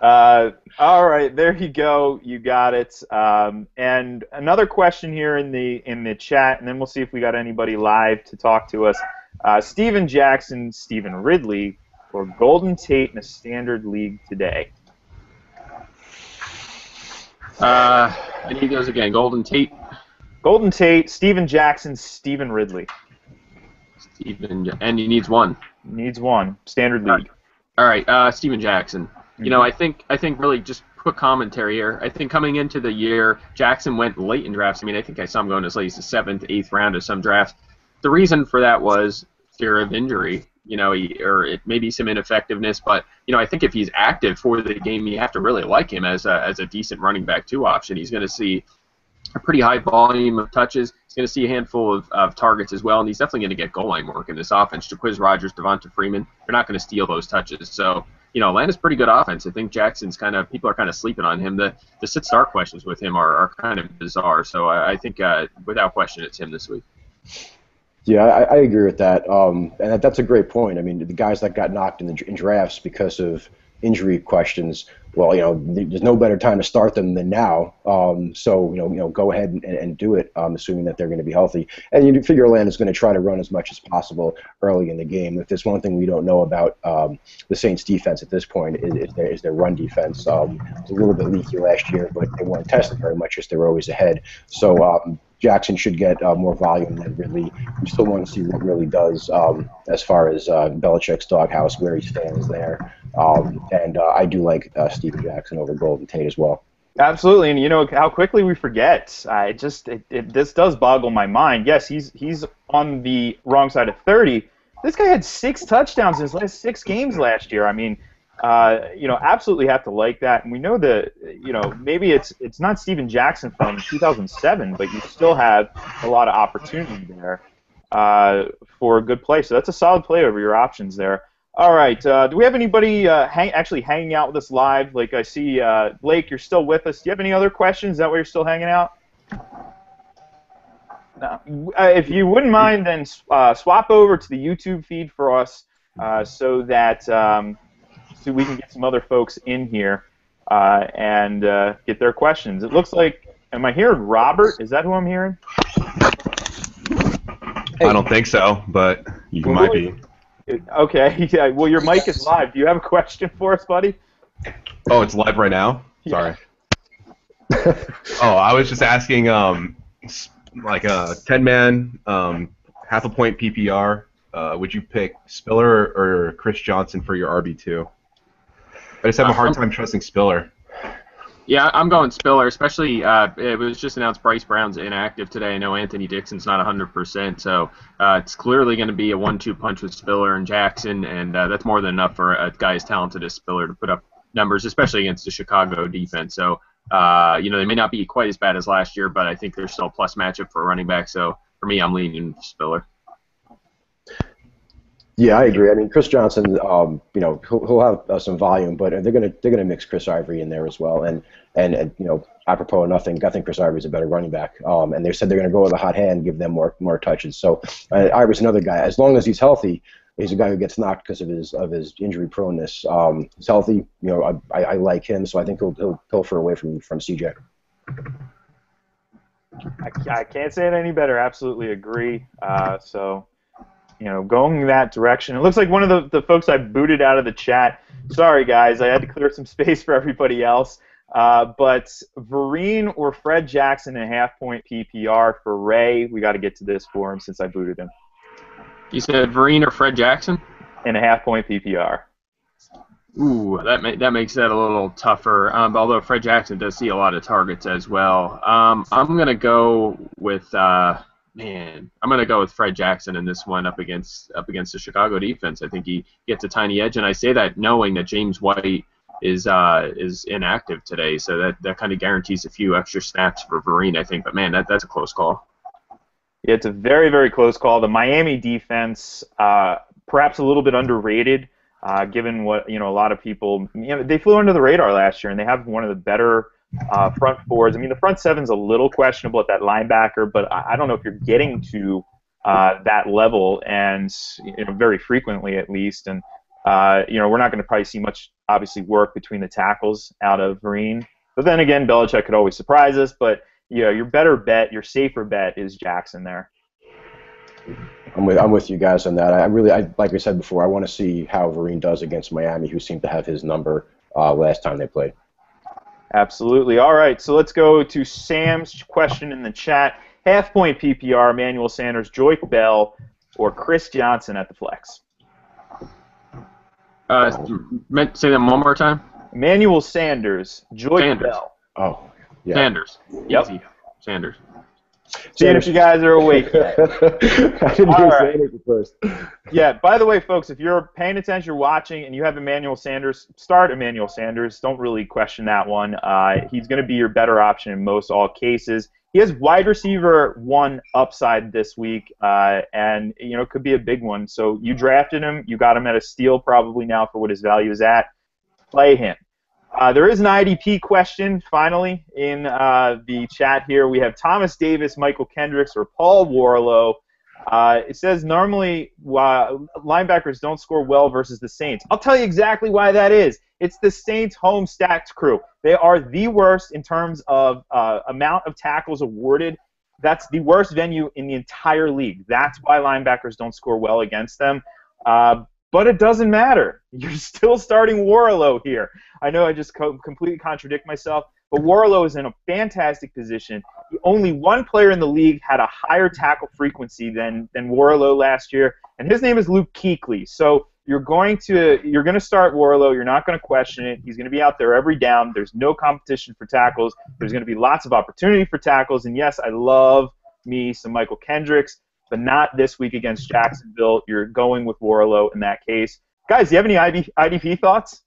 S1: All right, there you go. You got it. And another question here in the chat, and then we'll see if we got anybody live to talk to us. Steven Jackson, Stephen Ridley, or Golden Tate in a standard league today?
S2: I need those again. Golden Tate.
S1: Golden Tate, Steven Jackson, Stephen Ridley.
S2: And he needs one.
S1: Needs one. Standard league.
S2: All right, Steven Jackson. You know, I think really just quick commentary here. I think coming into the year, Jackson went late in drafts. I mean, I think I saw him going as late as the 7th, 8th round of some drafts. The reason for that was fear of injury. You know, or it may be some ineffectiveness, but you know, I think if he's active for the game, you have to really like him as a decent running back 2 option. He's going to see a pretty high volume of touches. He's going to see a handful of targets as well, and he's definitely going to get goal line work in this offense. Jaquiz Rogers, Devonta Freeman, they're not going to steal those touches. So, you know, Atlanta's pretty good offense. I think Jackson's people are kind of sleeping on him. The sit-start questions with him are kind of bizarre. So I think without question it's him this week.
S3: Yeah, I agree with that. And that's a great point. I mean, the guys that got knocked in drafts because of injury questions, well, you know, there's no better time to start them than now. So, you know, go ahead and do it, assuming that they're going to be healthy. And you figure Atlanta's going to try to run as much as possible early in the game. If there's one thing we don't know about the Saints' defense at this point is their run defense. It was a little bit leaky last year, but they weren't tested very much because they were always ahead. So Jackson should get more volume than Ridley. We still want to see what Ridley does as far as Belichick's doghouse, where he stands there. And I do like Steven Jackson over Golden Tate as well.
S1: Absolutely, and you know how quickly we forget. This does boggle my mind. Yes, he's on the wrong side of 30. This guy had 6 touchdowns in his last 6 games last year. I mean, you know, absolutely have to like that. And we know that, you know, maybe it's not Steven Jackson from 2007, but you still have a lot of opportunity there for a good play. So that's a solid play over your options there. All right. Do we have anybody actually hanging out with us live? Like I see, Blake, you're still with us. Do you have any other questions? Is that why you're still hanging out? No. If you wouldn't mind, then swap over to the YouTube feed for us so that so we can get some other folks in here and get their questions. It looks like, am I hearing Robert? Is that who I'm hearing?
S11: I don't think so, but you might be.
S1: Okay, yeah, well, your mic is live. Do you have a question for us, buddy?
S11: Oh, it's live right now? Sorry. Oh, I was just asking, like a 10-man, half a point PPR, would you pick Spiller or Chris Johnson for your RB2? I just have a hard time trusting Spiller.
S2: Yeah, I'm going Spiller, especially it was just announced Bryce Brown's inactive today. I know Anthony Dixon's not 100%, so it's clearly going to be a 1-2 punch with Spiller and Jackson, and that's more than enough for a guy as talented as Spiller to put up numbers, especially against the Chicago defense. So, you know, they may not be quite as bad as last year, but I think there's still a plus matchup for a running back. So, for me, I'm leaning Spiller.
S3: Yeah, I agree. I mean, Chris Johnson, you know, he'll have some volume, but they're gonna mix Chris Ivory in there as well. And you know, apropos of nothing, I think Chris Ivory's a better running back. And they said they're gonna go with a hot hand, give them more touches. So Ivory's another guy. As long as he's healthy, he's a guy who gets knocked because of his injury proneness. He's healthy. You know, I like him, so I think he'll pilfer away from CJ.
S1: I can't say it any better. Absolutely agree. So. You know, going in that direction. It looks like one of the folks I booted out of the chat. Sorry, guys. I had to clear some space for everybody else. But Vereen or Fred Jackson in a half-point PPR for Ray. We got to get to this for him since I booted him.
S2: You said Vereen or Fred Jackson?
S1: In a half-point PPR.
S2: Ooh, that makes that a little tougher. Although Fred Jackson does see a lot of targets as well. I'm gonna go with I'm gonna go with Fred Jackson in this one up against the Chicago defense. I think he gets a tiny edge, and I say that knowing that James White is inactive today, so that kind of guarantees a few extra snaps for Vereen, I think. But man, that's a close call.
S1: Yeah, it's a very, very close call. The Miami defense, perhaps a little bit underrated. Given what, you know, a lot of people, you know, they flew under the radar last year, and they have one of the better front fours. I mean, the front seven's a little questionable at that linebacker, but I don't know if you're getting to that level, and you know, very frequently at least. And We're not going to probably see much, obviously, work between the tackles out of Vereen. But then again, Belichick could always surprise us. But your better bet, your safer bet, is Jackson there.
S3: I'm with you guys on that. Like I said before, I want to see how Vereen does against Miami, who seemed to have his number last time they played.
S1: Absolutely. All right, so let's go to Sam's question in the chat. Half-point PPR, Emmanuel Sanders, Joyke Bell, or Chris Johnson at the flex?
S2: Say that one more time.
S1: Emmanuel Sanders, Joyke Bell.
S3: Oh, yeah.
S2: Sanders.
S1: Yep.
S2: Easy. Sanders.
S1: Seeing if you guys are awake yet.
S3: I didn't hear Sanders at first.
S1: Yeah, by the way, folks, if you're paying attention, you're watching, and you have Emmanuel Sanders, start Emmanuel Sanders. Don't really question that one. He's going to be your better option in most all cases. He has wide receiver 1 upside this week, and it could be a big one. So you drafted him. You got him at a steal probably now for what his value is at. Play him. There is an IDP question, finally, in the chat here. We have Thomas Davis, Michael Kendricks, or Paul Warlow. It says normally linebackers don't score well versus the Saints. I'll tell you exactly why that is. It's the Saints' home stats crew. They are the worst in terms of amount of tackles awarded. That's the worst venue in the entire league. That's why linebackers don't score well against them. But it doesn't matter. You're still starting Warlow here. I know I just completely contradict myself, but Warlow is in a fantastic position. Only one player in the league had a higher tackle frequency than Warlow last year, and his name is Luke Kuechly. So you're going to start Warlow. You're not going to question it. He's going to be out there every down. There's no competition for tackles. There's going to be lots of opportunity for tackles. And yes, I love me some Michael Kendricks, but not this week against Jacksonville. You're going with Warlow in that case. Guys, do you have any IDP thoughts?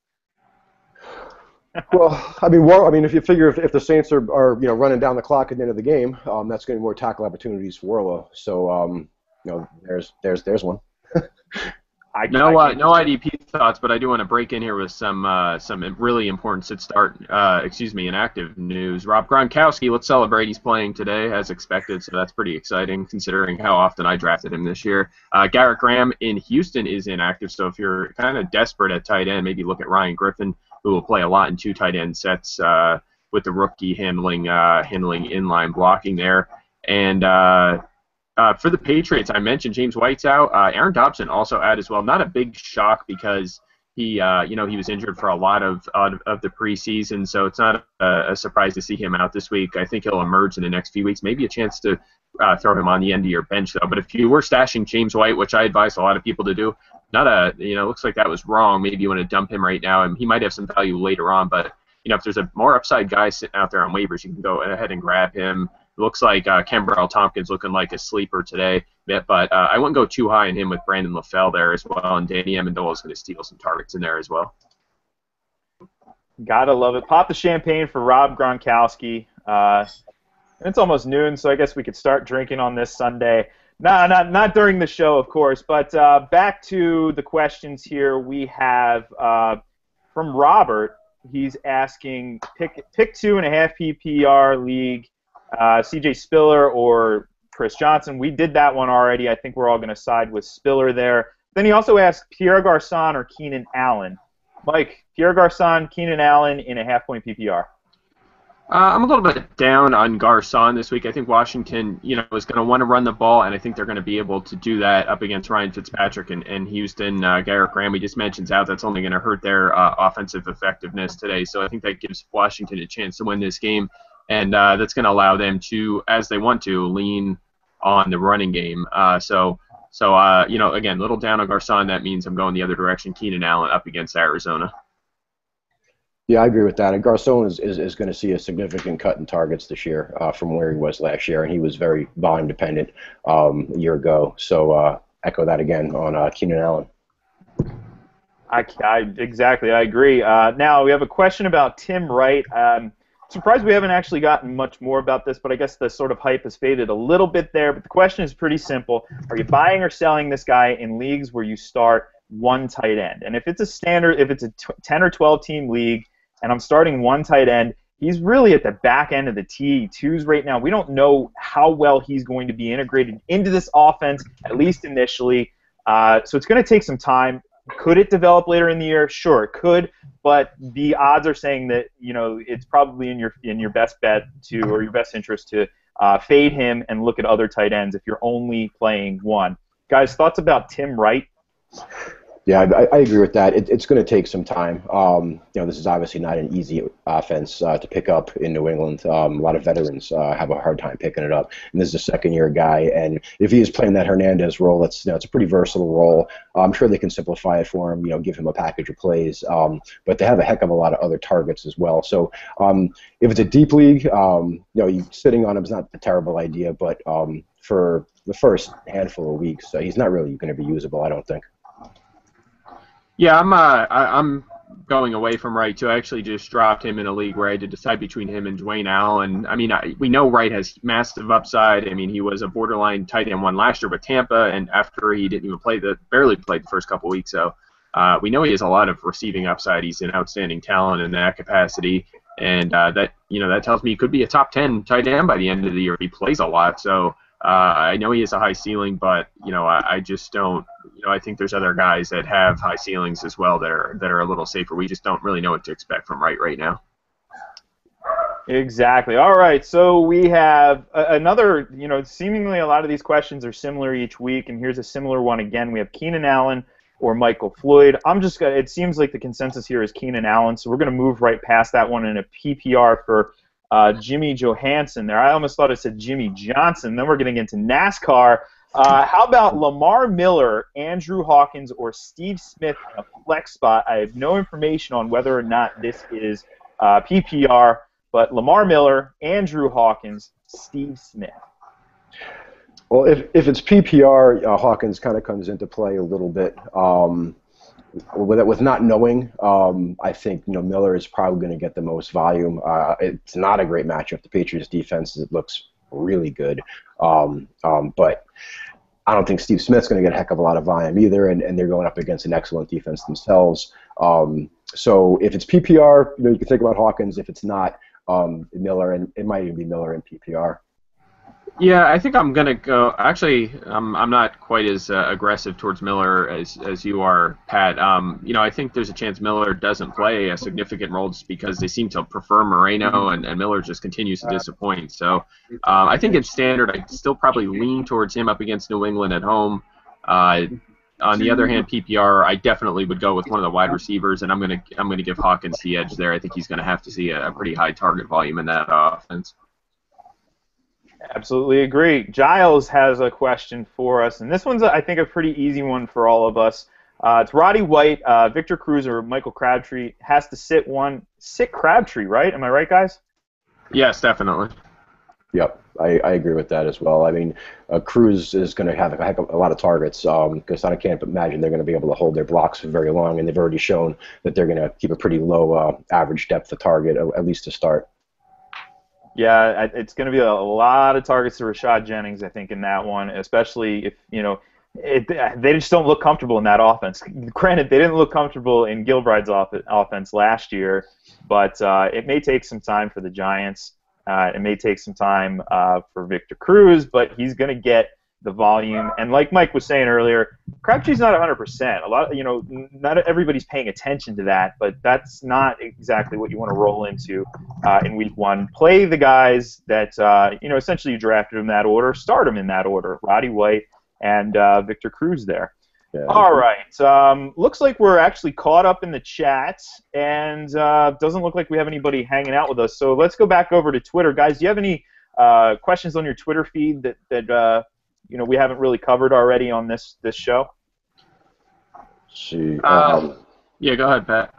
S3: Well, I mean, if you figure if the Saints are running down the clock at the end of the game, that's going to be more tackle opportunities for Warlow. So there's one.
S2: No IDP thoughts, but I do want to break in here with some really important inactive news. Rob Gronkowski, let's celebrate. He's playing today as expected, so that's pretty exciting considering how often I drafted him this year. Garrett Graham in Houston is inactive, so if you're kind of desperate at tight end, maybe look at Ryan Griffin, who will play a lot in 2 tight end sets with the rookie handling inline blocking there. And for the Patriots, I mentioned James White's out. Aaron Dobson also out as well. Not a big shock because he was injured for a lot of the preseason, so it's not a surprise to see him out this week. I think he'll emerge in the next few weeks. Maybe a chance to throw him on the end of your bench though. But if you were stashing James White, which I advise a lot of people to do, looks like that was wrong. Maybe you want to dump him right now, and he might have some value later on. But if there's a more upside guy sitting out there on waivers, you can go ahead and grab him. It looks like Kenbrell Tompkins looking like a sleeper today, but I wouldn't go too high on him with Brandon LaFell there as well, and Danny Amendola is going to steal some targets in there as well.
S1: Gotta love it. Pop the champagne for Rob Gronkowski. It's almost noon, so I guess we could start drinking on this Sunday. Not during the show, of course, but back to the questions here. We have from Robert. He's asking pick 2.5 PPR league. C.J. Spiller or Chris Johnson. We did that one already. I think we're all going to side with Spiller there. Then he also asked Pierre Garçon or Keenan Allen. Mike, Pierre Garçon, Keenan Allen in a half-point PPR.
S2: I'm a little bit down on Garçon this week. I think Washington, is going to want to run the ball, and I think they're going to be able to do that up against Ryan Fitzpatrick and Houston. Garrett Graham, we just mentioned, out. That's only going to hurt their offensive effectiveness today. So I think that gives Washington a chance to win this game. And that's going to allow them to, as they want to, lean on the running game. So again, little down on Garçon. That means I'm going the other direction. Keenan Allen up against Arizona.
S3: Yeah, I agree with that. And Garçon is going to see a significant cut in targets this year from where he was last year, and he was very volume dependent a year ago. So echo that again on Keenan Allen.
S1: Exactly, I agree. Now we have a question about Tim Wright. Surprised we haven't actually gotten much more about this, but I guess the sort of hype has faded a little bit there. But the question is pretty simple. Are you buying or selling this guy in leagues where you start one tight end? And if it's a 10 or 12 team league and I'm starting one tight end, he's really at the back end of the T2s right now. We don't know how well he's going to be integrated into this offense, at least initially. So it's going to take some time. Could it develop later in the year? Sure, it could, but the odds are saying that it's probably in your best bet to, or your best interest to fade him and look at other tight ends if you're only playing one. Guys, thoughts about Tim Wright?
S3: Yeah, I agree with that. It's going to take some time. This is obviously not an easy offense to pick up in New England. A lot of veterans have a hard time picking it up, and this is a second-year guy. And if he is playing that Hernandez role, it's a pretty versatile role. I'm sure they can simplify it for him. Give him a package of plays. But they have a heck of a lot of other targets as well. So if it's a deep league, sitting on him is not a terrible idea. But for the first handful of weeks, he's not really going to be usable, I don't think.
S2: Yeah, I'm going away from Wright too. I actually just dropped him in a league where I had to decide between him and Dwayne Allen. I mean, we know Wright has massive upside. I mean, he was a borderline tight end one last year with Tampa, and after he didn't even barely played the first couple weeks. So we know he has a lot of receiving upside. He's an outstanding talent in that capacity, and that tells me he could be a top 10 tight end by the end of the year. He plays a lot, so I know he has a high ceiling, but I just don't. I think there's other guys that have high ceilings as well that are a little safer. We just don't really know what to expect from Wright right now.
S1: Exactly. All right. So we have another. Seemingly a lot of these questions are similar each week, and here's a similar one again. We have Keenan Allen or Michael Floyd. It seems like the consensus here is Keenan Allen, so we're going to move right past that one in a PPR for Jimmy Johansson there. I almost thought it said Jimmy Johnson. Then we're getting into NASCAR. How about Lamar Miller, Andrew Hawkins, or Steve Smith in a flex spot? I have no information on whether or not this is PPR, but Lamar Miller, Andrew Hawkins, Steve Smith.
S3: Well, if it's PPR, Hawkins kind of comes into play a little bit. With not knowing, I think Miller is probably going to get the most volume. It's not a great matchup. The Patriots' defense looks really good, but I don't think Steve Smith's going to get a heck of a lot of volume either, and they're going up against an excellent defense themselves. So if it's PPR, you can think about Hawkins. If it's not, Miller, and it might even be Miller in PPR.
S2: Yeah, I think I'm gonna go. Actually, I'm not quite as aggressive towards Miller as you are, Pat. I think there's a chance Miller doesn't play a significant role just because they seem to prefer Moreno, and Miller just continues to disappoint. So I think in standard, I'd still probably lean towards him up against New England at home. On the other hand, PPR, I definitely would go with one of the wide receivers, and I'm gonna give Hawkins the edge there. I think he's gonna have to see a pretty high target volume in that offense.
S1: Absolutely agree. Giles has a question for us, and this one's, I think, a pretty easy one for all of us. It's Roddy White, Victor Cruz, or Michael Crabtree has to sit Crabtree, right? Am I right, guys?
S2: Yes, definitely.
S3: Yep, I agree with that as well. I mean, Cruz is going to have a lot of targets because I can't imagine they're going to be able to hold their blocks for very long, and they've already shown that they're going to keep a pretty low average depth of target, at least to start.
S1: Yeah, it's going to be a lot of targets to Rashad Jennings, I think, in that one, especially if, they just don't look comfortable in that offense. Granted, they didn't look comfortable in Gilbride's offense last year, but it may take some time for the Giants. It may take some time for Victor Cruz, but he's going to get the volume. And like Mike was saying earlier, Crabtree's not 100%. Not everybody's paying attention to that, but that's not exactly what you want to roll into in week one. Play the guys that essentially you drafted in that order, start them in that order. Roddy White and Victor Cruz there. Yeah. All right. Looks like we're actually caught up in the chat, and doesn't look like we have anybody hanging out with us. So let's go back over to Twitter, guys. Do you have any questions on your Twitter feed that we haven't really covered already on this show?
S3: See.
S2: Yeah, go ahead, Pat.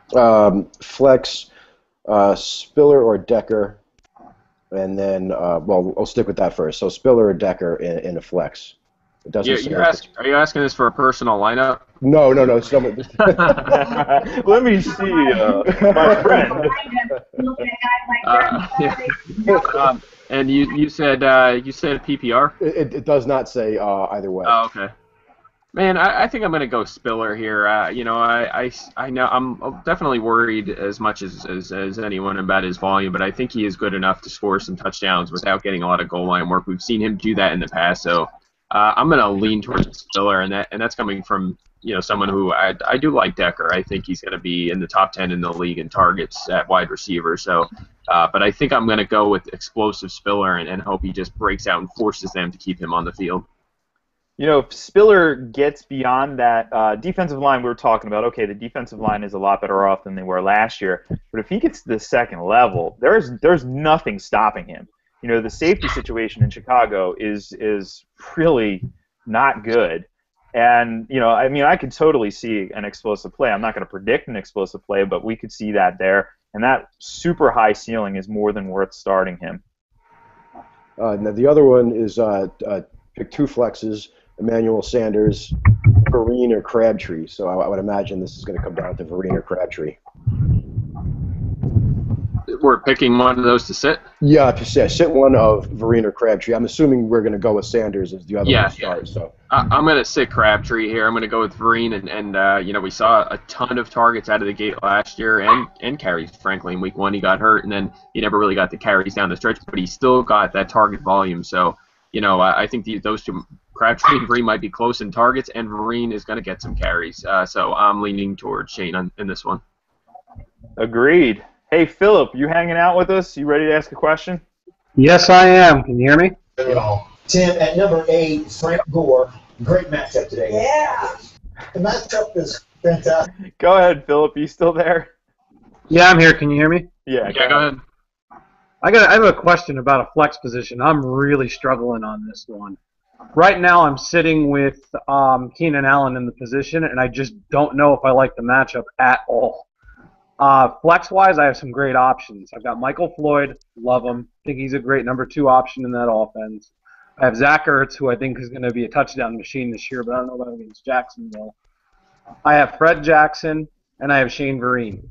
S3: Flex, Spiller or Decker, and then I'll stick with that first. So Spiller or Decker in a flex. It doesn't.
S2: Are you asking this for a personal lineup?
S3: No.
S1: Let me see, my friend.
S2: And you said PPR?
S3: It does not say either way.
S2: Oh, okay. Man, I think I'm gonna go Spiller here. I know I'm definitely worried as much as anyone about his volume, but I think he is good enough to score some touchdowns without getting a lot of goal line work. We've seen him do that in the past, so I'm going to lean towards Spiller, and that's coming from someone who I do like Decker. I think he's going to be in the top 10 in the league in targets at wide receiver. So, but I think I'm going to go with explosive Spiller and hope he just breaks out and forces them to keep him on the field.
S1: If Spiller gets beyond that defensive line we were talking about, okay, the defensive line is a lot better off than they were last year. But if he gets to the second level, there's nothing stopping him. The safety situation in Chicago is really not good. And, I could totally see an explosive play. I'm not going to predict an explosive play, but we could see that there. And that super high ceiling is more than worth starting him.
S3: Now the other one is pick two flexes, Emmanuel Sanders, Vereen, or Crabtree. So I would imagine this is going to come down to Vereen or Crabtree.
S2: We're picking one of those to sit?
S3: Yeah, sit one of Vereen or Crabtree. I'm assuming we're going to go with Sanders as the other one to start.
S2: Yeah.
S3: So
S2: I'm going to sit Crabtree here. I'm going to go with Vereen, and we saw a ton of targets out of the gate last year and carries, frankly. In week one, he got hurt, and then he never really got the carries down the stretch, but he still got that target volume. So, I think those two, Crabtree and Vereen, might be close in targets, and Vereen is going to get some carries. So I'm leaning towards Shane in this one.
S1: Agreed. Hey, Philip, you hanging out with us? You ready to ask a question?
S12: Yes, I am. Can you hear me?
S13: Tim, at number 8, Frank Gore. Great matchup today. Yeah. The matchup is fantastic.
S1: Go ahead, Philip. You still there?
S12: Yeah, I'm here. Can you hear me?
S1: Yeah,
S2: go ahead.
S12: I have a question about a flex position. I'm really struggling on this one. Right now, I'm sitting with Keenan Allen in the position, and I just don't know if I like the matchup at all. Flex-wise, I have some great options. I've got Michael Floyd, love him. I think he's a great number 2 option in that offense. I have Zach Ertz, who I think is going to be a touchdown machine this year, but I don't know about against Jacksonville. I have Fred Jackson, and I have Shane Vereen.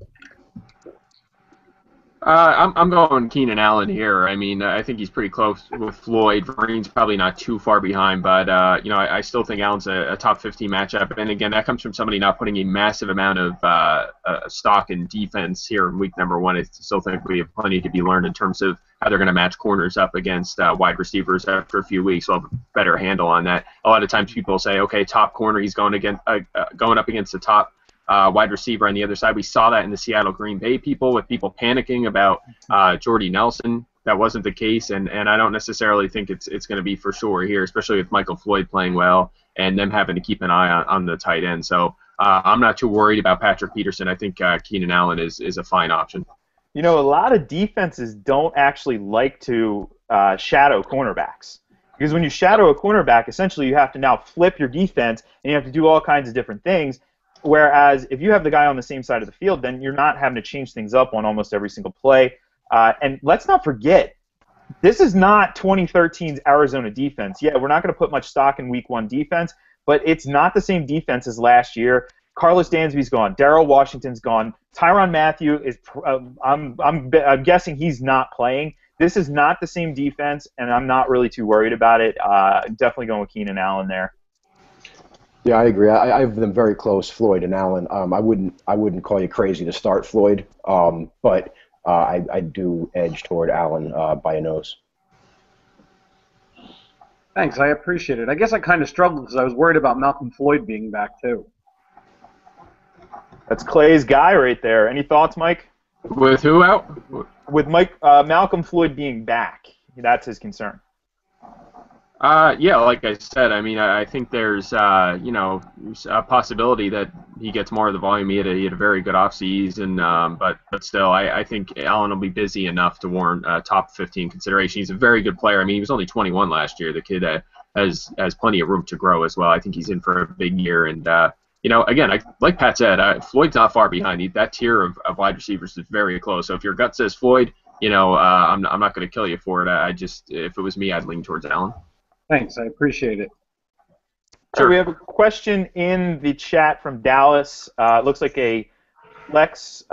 S2: I'm going Keenan Allen here. I think he's pretty close with Floyd. Vereen's probably not too far behind, but I still think Allen's a top 15 matchup. And again, that comes from somebody not putting a massive amount of stock in defense here in week number 1. I still think we have plenty to be learned in terms of how they're going to match corners up against wide receivers after a few weeks. We'll have a better handle on that. A lot of times people say, okay, top corner, he's going up against the top wide receiver on the other side. We saw that in the Seattle Green Bay with people panicking about Jordy Nelson. That wasn't the case, and I don't necessarily think it's going to be for sure here, especially with Michael Floyd playing well and them having to keep an eye on the tight end. So I'm not too worried about Patrick Peterson. I think Keenan Allen is a fine option.
S1: A lot of defenses don't actually like to shadow cornerbacks. Because when you shadow a cornerback, essentially you have to now flip your defense, and you have to do all kinds of different things. Whereas if you have the guy on the same side of the field, then you're not having to change things up on almost every single play. And let's not forget, this is not 2013's Arizona defense. Yeah, we're not going to put much stock in Week 1 defense, but it's not the same defense as last year. Carlos Dansby's gone. Darrell Washington's gone. Tyrann Mathieu is. I'm guessing he's not playing. This is not the same defense, and I'm not really too worried about it. Definitely going with Keenan Allen there.
S3: Yeah, I agree. I have them very close, Floyd and Allen. I wouldn't call you crazy to start Floyd, but I do edge toward Allen by a nose.
S12: Thanks, I appreciate it. I guess I kind of struggled because I was worried about Malcolm Floyd being back too.
S1: That's Clay's guy right there. Any thoughts, Mike?
S2: With who out?
S1: With Malcolm Floyd being back. That's his concern.
S2: Yeah, like I said, I think there's a possibility that he gets more of the volume. He had a very good offseason, but still, I think Allen will be busy enough to warrant top 15 consideration. He's a very good player. He was only 21 last year. The kid has plenty of room to grow as well. I think he's in for a big year. And again, like Pat said, Floyd's not far behind. That tier of wide receivers is very close. So if your gut says Floyd, I'm not going to kill you for it. If it was me, I'd lean towards Allen.
S12: Thanks, I appreciate it.
S1: Sure. So we have a question in the chat from Dallas. It looks like a flex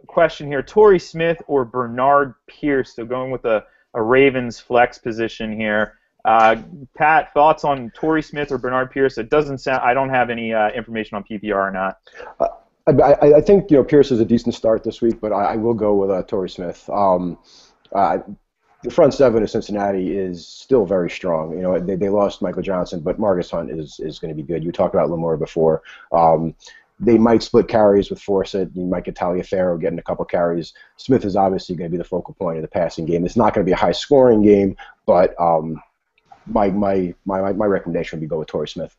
S1: question here. Torrey Smith or Bernard Pierce? So going with a Ravens flex position here. Pat, thoughts on Torrey Smith or Bernard Pierce? It doesn't sound. I don't have any information on PPR or not.
S3: I think Pierce is a decent start this week, but I will go with Torrey Smith. the front seven of Cincinnati is still very strong. You know, they lost Michael Johnson, but Marcus Hunt is going to be good. You talked about Lamore before. They might split carries with Forsett. You might get Taliaferro getting a couple carries. Smith is obviously going to be the focal point of the passing game. It's not going to be a high-scoring game, but my recommendation would be go with Torrey Smith.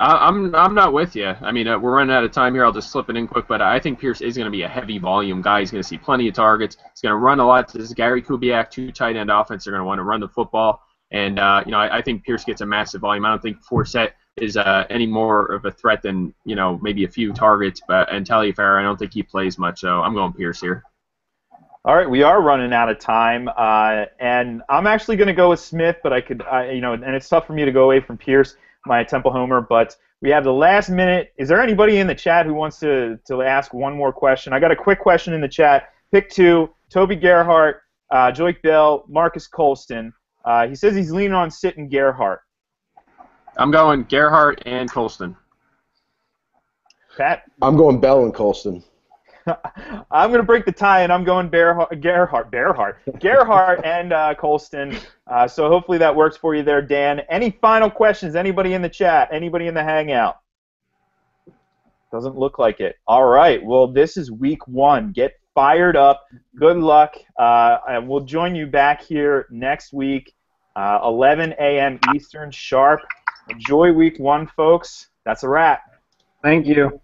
S2: I'm not with you. I mean, we're running out of time here. I'll just slip it in quick, but I think Pierce is going to be a heavy volume guy. He's going to see plenty of targets. He's going to run a lot. This is Gary Kubiak, 2 tight end offense. They're going to want to run the football, and I think Pierce gets a massive volume. I don't think Forsett is any more of a threat than maybe a few targets, and Taliaferro, I don't think he plays much. So I'm going Pierce here.
S1: All right, we are running out of time, and I'm actually going to go with Smith, but and it's tough for me to go away from Pierce, my Temple homer, but we have the last minute. Is there anybody in the chat who wants to ask one more question? I got a quick question in the chat. Pick 2, Toby Gerhart, Joik Bell, Marcus Colston. He says he's leaning on sitting Gerhart.
S2: I'm going Gerhart and Colston.
S1: Pat?
S3: I'm going Bell and Colston.
S1: I'm going to break the tie, and I'm going Gerhart and Colston. So hopefully that works for you there, Dan. Any final questions? Anybody in the chat? Anybody in the Hangout? Doesn't look like it. All right. Well, this is week 1. Get fired up. Good luck. And we'll join you back here next week, 11 a.m. Eastern sharp. Enjoy week 1, folks. That's a wrap.
S12: Thank you.